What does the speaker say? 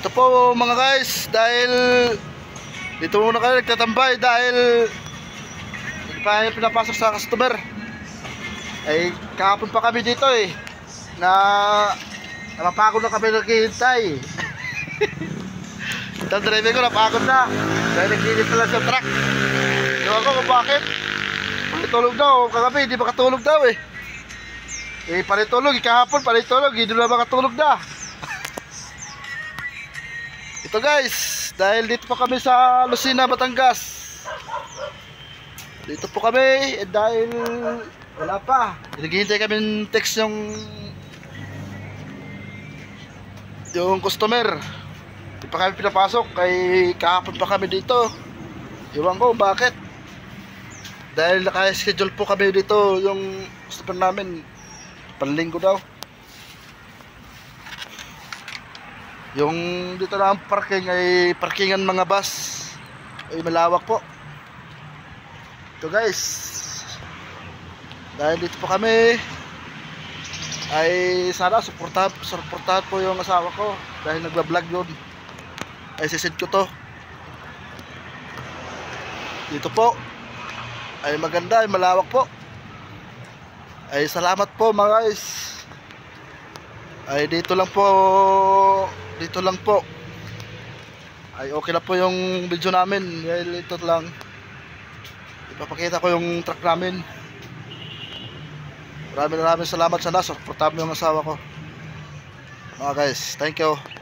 Ito po mga guys, dahil dito muna kayo nagtatambay dahil hindi pa kayo pinapasok sa customer. Ay kahapon pa kami dito na napapagod na kami naghihintay. Itong driver ko napagod na dahil naglinis na lang sa truck. Ewan ko kung bakit. Panitulog daw, kagabi hindi makatulog daw panitulog, kahapon panitulog, hindi na makatulog na. Ito guys, dahil dito pa kami sa Lucena, Batangas. Dito po kami dahil wala pa. Naghihintay kami ng text yung customer. Hindi pa kami pinapasok, kay kahapon pa kami dito. Iwan ko bakit. Dahil naka-schedule po kami dito yung customer namin panlinggo daw. Yung dito na ang parking ay parkingan mga bus ay malawak po. Ito guys, dahil dito po kami ay sana suportahan po yung asawa ko dahil nagbablog yun. Ay sisend ko to. Dito po ay maganda, ay malawak po. Ay salamat po mga guys. Ay dito lang po ay okay na po yung video namin dahil ito lang ipapakita ko yung truck namin. Maraming salamat, sana suportahan mo yung asawa ko mga guys. Thank you.